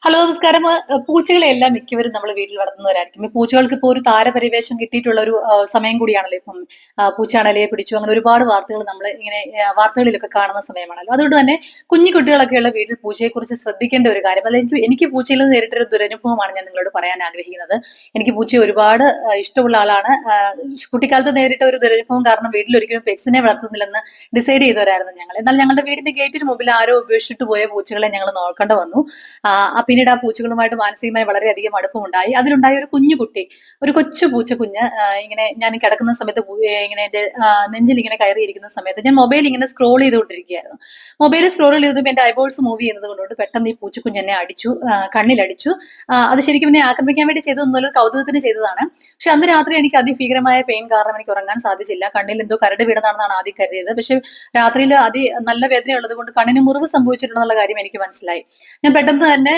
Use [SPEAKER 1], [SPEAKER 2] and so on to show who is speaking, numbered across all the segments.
[SPEAKER 1] Hello നമസ്കാരം. പൂച്ചകളെല്ലാം മിക്കവരും നമ്മൾ വീട്ടിൽ വളർത്തുന്നവരായിരിക്കും. ഈ പൂച്ചകൾക്ക് ഇപ്പോൾ ഒരു താരപരിവേഷം കിട്ടിയിട്ടുള്ള ഒരു സമയം കൂടിയാണല്ലോ ഇപ്പം. പൂച്ചാണലയെ പിടിച്ചു അങ്ങനെ ഒരുപാട് വാർത്തകൾ നമ്മൾ ഇങ്ങനെ വാർത്തകളിലൊക്കെ കാണുന്ന സമയമാണല്ലോ. അതുകൊണ്ട് തന്നെ കുഞ്ഞു കുട്ടികളൊക്കെയുള്ള വീട്ടിൽ പൂച്ചയെക്കുറിച്ച് ശ്രദ്ധിക്കേണ്ട ഒരു കാര്യം, അല്ല, എനിക്ക് പൂച്ചയിൽ നിന്ന് നേരിട്ടൊരു ദുരനുഭവമാണ് ഞാൻ നിങ്ങളോട് പറയാൻ ആഗ്രഹിക്കുന്നത്. എനിക്ക് പൂച്ചയെ ഒരുപാട് ഇഷ്ടമുള്ള ആളാണ്. കുട്ടിക്കാലത്ത് നേരിട്ട ഒരു ദുരനുഭവം കാരണം വീട്ടിൽ ഒരിക്കലും പെറ്റ്സിനെ വളർത്തുന്നില്ലെന്ന് ഡിസൈഡ് ചെയ്തവരായിരുന്നു ഞങ്ങൾ. എന്നാൽ ഞങ്ങളുടെ വീടിന്റെ ഗേറ്റിന് മുമ്പിൽ ആരോ ഉപേക്ഷിച്ചിട്ട് പോയ പൂച്ചകളെ ഞങ്ങൾ നോക്കേണ്ട വന്നു. പിന്നീട് ആ പൂച്ചകളുമായിട്ട് മാനസികമായി വളരെയധികം അടുപ്പമുണ്ടായി. അതിലുണ്ടായ ഒരു കുഞ്ഞു കുട്ടി, ഒരു കൊച്ചു പൂച്ചക്കുഞ്ഞ്, ഇങ്ങനെ ഞാൻ കിടക്കുന്ന സമയത്ത് ഇങ്ങനെ എന്റെ നെഞ്ചിൽ ഇങ്ങനെ കയറിയിരിക്കുന്ന സമയത്ത് ഞാൻ മൊബൈൽ ഇങ്ങനെ സ്ക്രോൾ ചെയ്തുകൊണ്ടിരിക്കുകയായിരുന്നു. മൊബൈൽ സ്ക്രോൾ ചെയ്തപ്പോൾ എന്റെ ഐബോൾസ് മൂവ് ചെയ്യുന്നത് കൊണ്ടുകൊണ്ട് പെട്ടെന്ന് ഈ പൂച്ചക്കുഞ്ഞ് എന്നെ അടിച്ചു, കണ്ണിലടിച്ചു. അത് ശരിക്കും എന്നെ ആക്രമിക്കാൻ വേണ്ടി ചെയ്തതൊന്നുമല്ല, ഒരു കൗതുകത്തിന് ചെയ്തതാണ്. പക്ഷെ അന്ന് രാത്രി എനിക്ക് അതിഭീകരമായ പെയിൻ കാരണം എനിക്ക് ഉറങ്ങാൻ സാധിച്ചില്ല. കണ്ണിൽ എന്തോ കരട് വീണതാണെന്നാണ് ആദ്യം കരുതിയത്. പക്ഷെ രാത്രിയിൽ നല്ല വേദന ഉള്ളത് കൊണ്ട് കണ്ണിന് മുറിവ് സംഭവിച്ചിട്ടുണ്ടെന്നുള്ള കാര്യം എനിക്ക് മനസ്സിലായി. ഞാൻ പെട്ടെന്ന് തന്നെ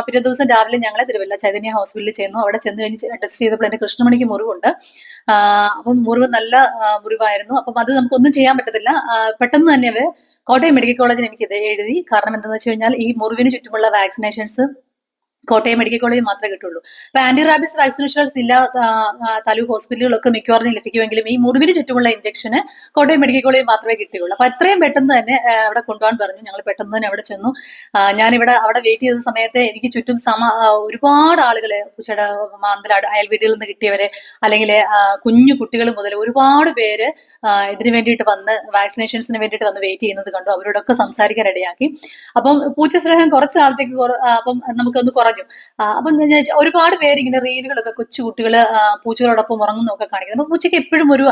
[SPEAKER 1] പിറ്റേ ദിവസം രാവിലെ ഞങ്ങളെ തിരുവല്ല ചൈതന്യ ഹോസ്പിറ്റലിൽ ചെന്നു. അവിടെ ചെന്ന് കഴിഞ്ഞ് ടെസ്റ്റ് ചെയ്തപ്പോൾ എന്റെ കൃഷ്ണമണിക്ക് മുറിവുണ്ട്. അപ്പം മുറിവ് നല്ല മുറിവായിരുന്നു. അപ്പം അത് നമുക്കൊന്നും ചെയ്യാൻ പറ്റത്തില്ല. പെട്ടെന്ന് തന്നെ അവര് കോട്ടയം മെഡിക്കൽ കോളേജിൽ എനിക്ക് ഇത് എഴുതി. കാരണം എന്താണെന്ന് വെച്ച് കഴിഞ്ഞാൽ ഈ മുറിവിന് ചുറ്റുമുള്ള വാക്സിനേഷൻസ് കോട്ടയം മെഡിക്കൽ കോളേജിൽ മാത്രമേ കിട്ടുള്ളൂ. അപ്പൊ ആന്റി റാബിസ് വാക്സിനേഷൻസ് എല്ലാ താലൂക്ക് ഹോസ്പിറ്റലുകളൊക്കെ മിക്കവാറും ലഭിക്കുമെങ്കിലും ഈ മുറിവിന് ചുറ്റുമുള്ള ഇഞ്ചക്ഷന് കോട്ടയം മെഡിക്കൽ കോളേജിൽ മാത്രമേ കിട്ടുകയുള്ളൂ. അപ്പൊ എത്രയും പെട്ടെന്ന് തന്നെ അവിടെ കൊണ്ടുപോകാൻ പറഞ്ഞു. ഞങ്ങൾ പെട്ടെന്ന് തന്നെ അവിടെ ചെന്നു. ഞാനിവിടെ അവിടെ വെയിറ്റ് ചെയ്ത സമയത്ത് എനിക്ക് ചുറ്റും ഒരുപാട് ആളുകളെ, പൂച്ചയുടെ മാന്തലാട് അയൽവീടുകളിൽ നിന്ന് കിട്ടിയവരെ, അല്ലെങ്കിൽ കുഞ്ഞു കുട്ടികൾ മുതൽ ഒരുപാട് പേര് ഇതിനു വേണ്ടിയിട്ട് വന്ന് വാക്സിനേഷൻസിന് വേണ്ടിയിട്ട് വന്ന് വെയിറ്റ് ചെയ്യുന്നത് കണ്ടു. അവരോടൊക്കെ സംസാരിക്കാൻ ഇടയാക്കി. അപ്പം പൂച്ച സ്നേഹം കുറച്ച് നാളത്തേക്ക് അപ്പം നമുക്കൊന്ന് കുറഞ്ഞു. അപ്പം ഒരുപാട് പേര് ഇങ്ങനെ റീലുകളൊക്കെ കൊച്ചു കുട്ടികള് പൂച്ചകളോടൊപ്പം ഉറങ്ങുന്നൊക്കെ കാണിക്കുന്നത്. അപ്പൊ പൂച്ചയ്ക്ക് എപ്പോഴും ഒരു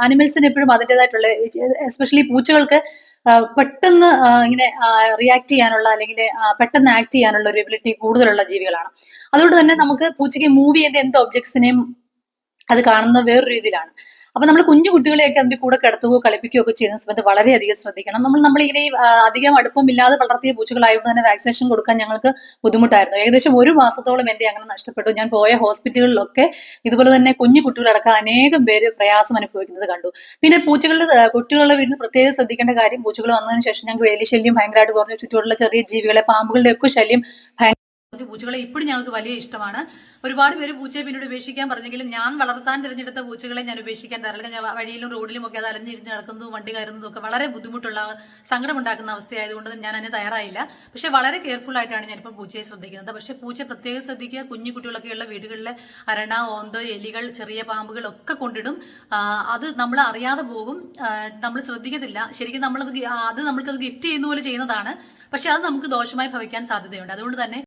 [SPEAKER 1] ആനിമൽസിന് എപ്പോഴും അതിൻ്റെതായിട്ടുള്ള, എസ്പെഷ്യലി പൂച്ചകൾക്ക് പെട്ടെന്ന് ഇങ്ങനെ റിയാക്ട് ചെയ്യാനുള്ള, അല്ലെങ്കിൽ പെട്ടെന്ന് ആക്ട് ചെയ്യാനുള്ള ഒരു എബിലിറ്റി കൂടുതലുള്ള ജീവികളാണ്. അതുകൊണ്ട് തന്നെ നമുക്ക് പൂച്ചയ്ക്ക് മൂവ് ചെയ്ത എന്ത് ഒബ്ജക്ട്സിനെയും അത് കാണുന്ന വേറൊരു രീതിയിലാണ്. അപ്പൊ നമ്മൾ കുഞ്ഞു കുട്ടികളെയൊക്കെ അതിന്റെ കൂടെ കിടത്തുകയോ കളിപ്പിക്കുകയോ ഒക്കെ ചെയ്യുന്ന സമയത്ത് വളരെയധികം ശ്രദ്ധിക്കണം. നമ്മളിങ്ങനെ അധികം അടുപ്പമില്ലാതെ വളർത്തിയ പൂച്ചകളായതുകൊണ്ട് തന്നെ വാക്സിനേഷൻ കൊടുക്കാൻ ഞങ്ങൾക്ക് ബുദ്ധിമുട്ടായിരുന്നു. ഏകദേശം ഒരു മാസത്തോളം എന്റെ അങ്ങനെ നഷ്ടപ്പെട്ടു. ഞാൻ പോയ ഹോസ്പിറ്റലുകളിലൊക്കെ ഇതുപോലെ തന്നെ കുഞ്ഞു കുട്ടികളടക്കം അനേകം പേര് പ്രയാസം അനുഭവിക്കുന്നത് കണ്ടു. പിന്നെ കുട്ടികളുടെ വീട്ടിൽ പ്രത്യേകം ശ്രദ്ധിക്കേണ്ട കാര്യം, പൂച്ചകൾ വന്നതിന് ശേഷം ഞങ്ങൾക്ക് എലി ശല്യം ഭയങ്കരമായിട്ട് കുറഞ്ഞു. ചുറ്റുമുള്ള ചെറിയ ജീവികളെ, പാമ്പുകളുടെ ഒക്കെ ശല്യം പൂച്ചകളെ ഇപ്പോഴും ഞങ്ങൾക്ക് വലിയ ഇഷ്ടമാണ്. ഒരുപാട് പേര് പൂച്ചയെ പിന്നീട് ഉപേക്ഷിക്കാൻ പറഞ്ഞെങ്കിലും ഞാൻ വളർത്താൻ തിരഞ്ഞെടുത്ത പൂച്ചകളെ ഞാൻ ഉപേക്ഷിക്കാൻ തരില്ല. ഞാൻ വഴിയിലും റോഡിലും ഒക്കെ അത് അലഞ്ഞിരിഞ്ഞ് നടക്കുന്നതും വണ്ടി കയറുന്നതും ഒക്കെ വളരെ ബുദ്ധിമുട്ടുള്ള, സങ്കടമുണ്ടാക്കുന്ന അവസ്ഥയായതുകൊണ്ട് ഞാൻ അതിന് തയ്യാറായില്ല. പക്ഷെ വളരെ കെയർഫുൾ ആയിട്ടാണ് ഞാനിപ്പോൾ പൂച്ചയെ ശ്രദ്ധിക്കുന്നത്. പക്ഷെ പൂച്ച പ്രത്യേകം ശ്രദ്ധിക്കുക. കുഞ്ഞു കുട്ടികളൊക്കെയുള്ള വീടുകളിലെ അരണ, ഓന്ത്, എലികൾ, ചെറിയ പാമ്പുകൾ ഒക്കെ കൊണ്ടിടും. അത് നമ്മൾ അറിയാതെ പോകും, നമ്മൾ ശ്രദ്ധിക്കത്തില്ല. ശരിക്കും നമ്മൾക്കത് ഗിഫ്റ്റ് ചെയ്യുന്ന പോലെ ചെയ്യുന്നതാണ്. പക്ഷെ അത് നമുക്ക് ദോഷമായി ഭവിക്കാൻ സാധ്യതയുണ്ട്. അതുകൊണ്ട് തന്നെ